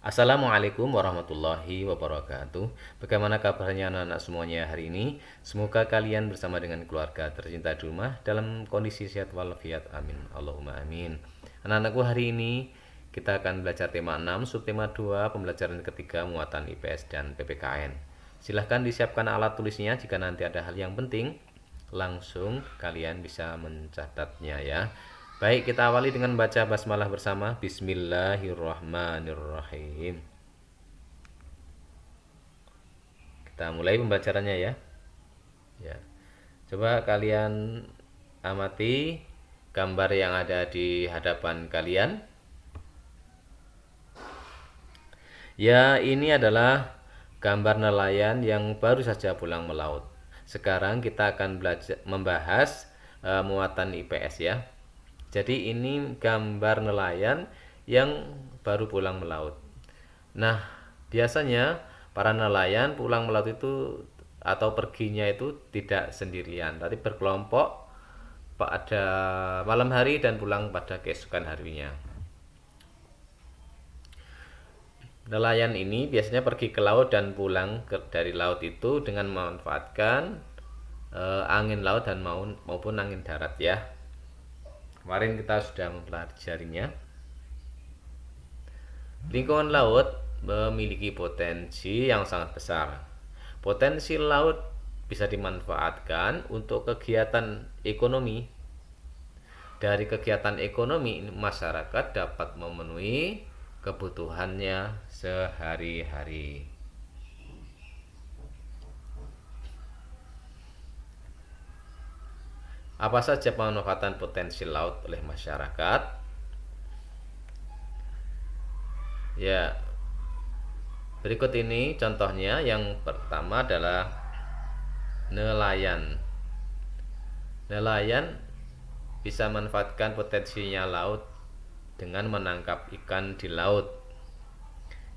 Assalamualaikum warahmatullahi wabarakatuh. Bagaimana kabarnya anak-anak semuanya hari ini? Semoga kalian bersama dengan keluarga tercinta di rumah dalam kondisi sehat walafiat. Amin. Allahumma amin. Anak-anakku, hari ini kita akan belajar tema 6, subtema 2, pembelajaran ketiga, muatan IPS dan PPKN. Silahkan disiapkan alat tulisnya jika nanti ada hal yang penting. Langsung kalian bisa mencatatnya ya. Baik, kita awali dengan baca basmalah bersama. Bismillahirrahmanirrahim. Kita mulai pembelajarannya ya. Ya. Coba kalian amati gambar yang ada di hadapan kalian. Ya, ini adalah gambar nelayan yang baru saja pulang melaut. Sekarang kita akan membahas muatan IPS ya. Jadi ini gambar nelayan yang baru pulang melaut. Nah, biasanya para nelayan pulang melaut itu atau perginya itu tidak sendirian, tapi berkelompok pada malam hari dan pulang pada keesokan harinya. Nelayan ini biasanya pergi ke laut dan pulang dari laut itu dengan memanfaatkan angin laut dan maupun angin darat ya. Kemarin kita sudah mempelajarinya. Lingkungan laut memiliki potensi yang sangat besar. Potensi laut bisa dimanfaatkan untuk kegiatan ekonomi. Dari kegiatan ekonomi, masyarakat dapat memenuhi kebutuhannya sehari-hari. Apa saja pemanfaatan potensi laut oleh masyarakat? Ya, berikut ini contohnya. Yang pertama adalah nelayan. Nelayan bisa manfaatkan potensinya laut dengan menangkap ikan di laut.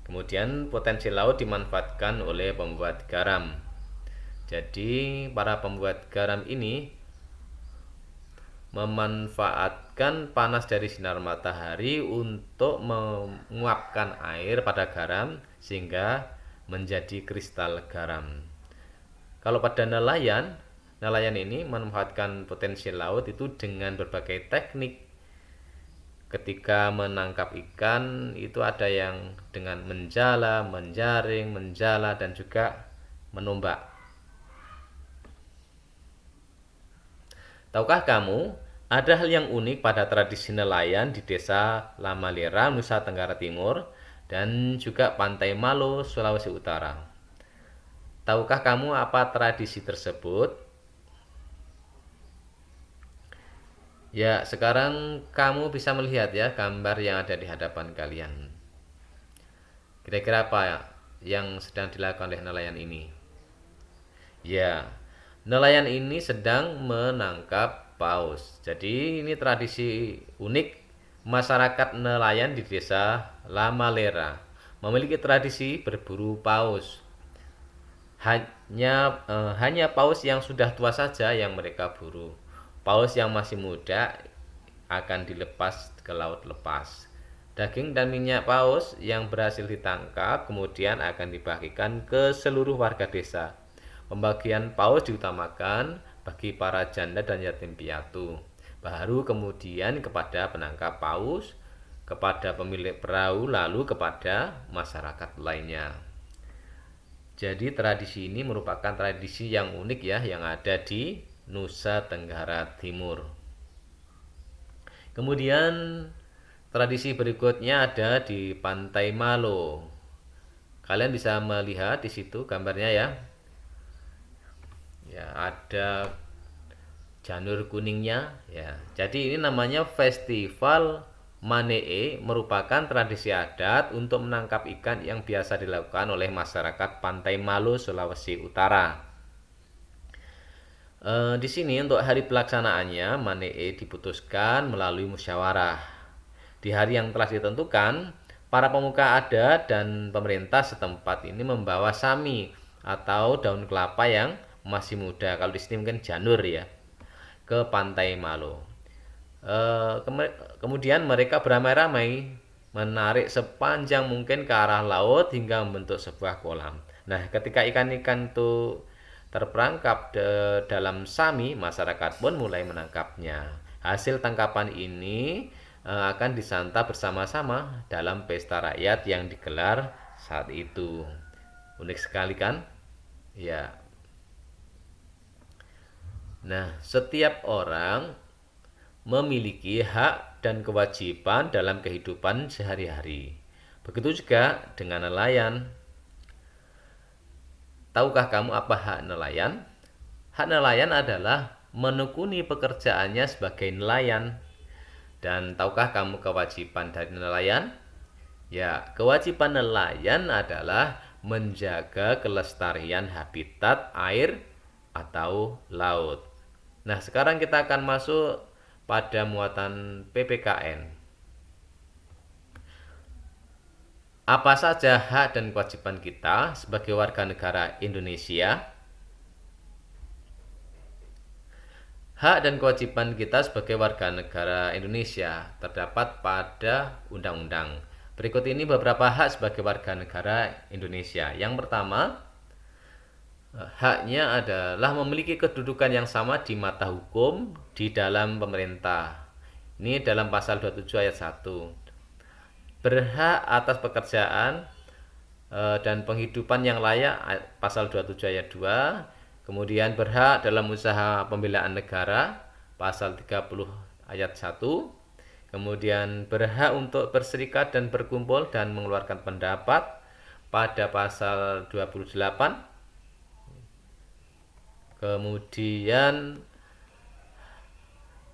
Kemudian potensi laut dimanfaatkan oleh pembuat garam. Jadi para pembuat garam ini memanfaatkan panas dari sinar matahari untuk menguapkan air pada garam sehingga menjadi kristal garam. Kalau pada nelayan ini memanfaatkan potensi laut itu dengan berbagai teknik. Ketika menangkap ikan itu ada yang dengan menjala, menjaring, menjala dan juga menombak. Tahukah kamu, ada hal yang unik pada tradisi nelayan di desa Lamalera, Nusa Tenggara Timur, dan juga Pantai Malo, Sulawesi Utara. Tahukah kamu apa tradisi tersebut? Ya, sekarang kamu bisa melihat ya gambar yang ada di hadapan kalian. Kira-kira apa yang sedang dilakukan oleh nelayan ini? Ya, nelayan ini sedang menangkap paus. Jadi ini tradisi unik. Masyarakat nelayan di desa Lamalera memiliki tradisi berburu paus. Hanya paus yang sudah tua saja yang mereka buru. Paus yang masih muda akan dilepas ke laut lepas. Daging dan minyak paus yang berhasil ditangkap kemudian akan dibagikan ke seluruh warga desa. Pembagian paus diutamakan bagi para janda dan yatim piatu. Baru kemudian kepada penangkap paus, kepada pemilik perahu, lalu kepada masyarakat lainnya. Jadi tradisi ini merupakan tradisi yang unik ya, yang ada di Nusa Tenggara Timur. Kemudian tradisi berikutnya ada di Pantai Malo. Kalian bisa melihat di situ gambarnya ya. Ya, ada janur kuningnya ya. Jadi ini namanya Festival Manee, merupakan tradisi adat untuk menangkap ikan yang biasa dilakukan oleh masyarakat Pantai Malo, Sulawesi Utara. Di sini untuk hari pelaksanaannya Manee diputuskan melalui musyawarah. Di hari yang telah ditentukan, para pemuka adat dan pemerintah setempat ini membawa sami atau daun kelapa yang masih muda, kalau di sini mungkin janur ya, ke Pantai Malo. Kemudian mereka beramai-ramai menarik sepanjang mungkin ke arah laut hingga membentuk sebuah kolam. Nah, ketika ikan-ikan itu terperangkap dalam sami, masyarakat pun mulai menangkapnya. Hasil tangkapan ini akan disantap bersama-sama dalam pesta rakyat yang digelar saat itu. Unik sekali kan? Ya. Nah, setiap orang memiliki hak dan kewajiban dalam kehidupan sehari-hari. Begitu juga dengan nelayan. Tahukah kamu apa hak nelayan? Hak nelayan adalah menekuni pekerjaannya sebagai nelayan. Dan tahukah kamu kewajiban dari nelayan? Ya, kewajiban nelayan adalah menjaga kelestarian habitat air atau laut. Nah, sekarang kita akan masuk pada muatan PPKN. Apa saja hak dan kewajiban kita sebagai warga negara Indonesia? Hak dan kewajiban kita sebagai warga negara Indonesia terdapat pada undang-undang. Berikut ini beberapa hak sebagai warga negara Indonesia. Yang pertama, haknya adalah memiliki kedudukan yang sama di mata hukum di dalam pemerintah. Ini dalam pasal 27 ayat 1. Berhak atas pekerjaan dan penghidupan yang layak, pasal 27 ayat 2. Kemudian berhak dalam usaha pembelaan negara, pasal 30 ayat 1. Kemudian berhak untuk berserikat dan berkumpul dan mengeluarkan pendapat pada pasal 28. Kemudian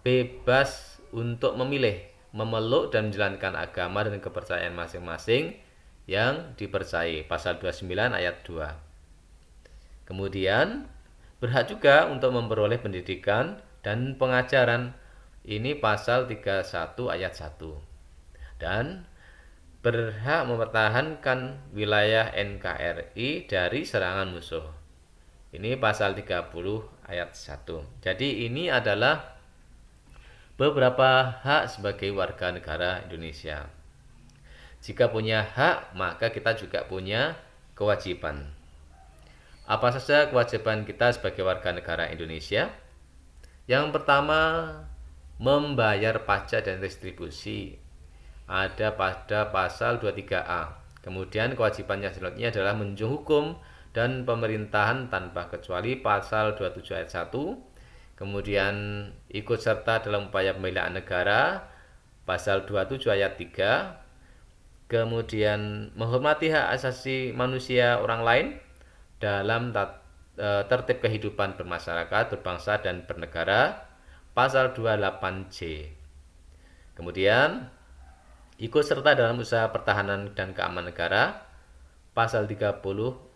bebas untuk memilih, memeluk dan menjalankan agama dan kepercayaan masing-masing yang dipercayai, pasal 29 ayat 2. Kemudian berhak juga untuk memperoleh pendidikan dan pengajaran, ini pasal 31 ayat 1. Dan berhak mempertahankan wilayah NKRI dari serangan musuh, ini pasal 30 ayat 1. Jadi ini adalah beberapa hak sebagai warga negara Indonesia. Jika punya hak, maka kita juga punya kewajiban. Apa saja kewajiban kita sebagai warga negara Indonesia? Yang pertama, membayar pajak dan retribusi. Ada pada pasal 23A. Kemudian kewajibannya selanjutnya adalah menjunjung hukum dan pemerintahan tanpa kecuali, pasal 27 ayat 1. Kemudian ikut serta dalam upaya pembelaan negara, pasal 27 ayat 3. Kemudian menghormati hak asasi manusia orang lain dalam tertib kehidupan bermasyarakat, berbangsa dan bernegara, pasal 28C. Kemudian ikut serta dalam usaha pertahanan dan keamanan negara, pasal 30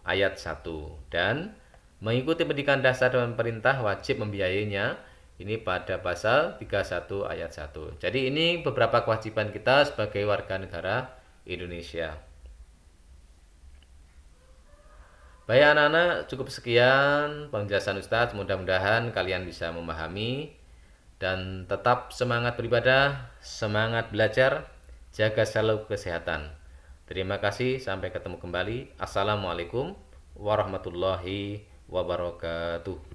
ayat 1. Dan mengikuti pendidikan dasar dan pemerintah wajib membiayainya, ini pada pasal 31 ayat 1. Jadi ini beberapa kewajiban kita sebagai warga negara Indonesia. Baik anak-anak, cukup sekian penjelasan Ustadz. Mudah-mudahan kalian bisa memahami dan tetap semangat beribadah, semangat belajar, jaga selalu kesehatan. Terima kasih, sampai ketemu kembali. Assalamualaikum warahmatullahi wabarakatuh.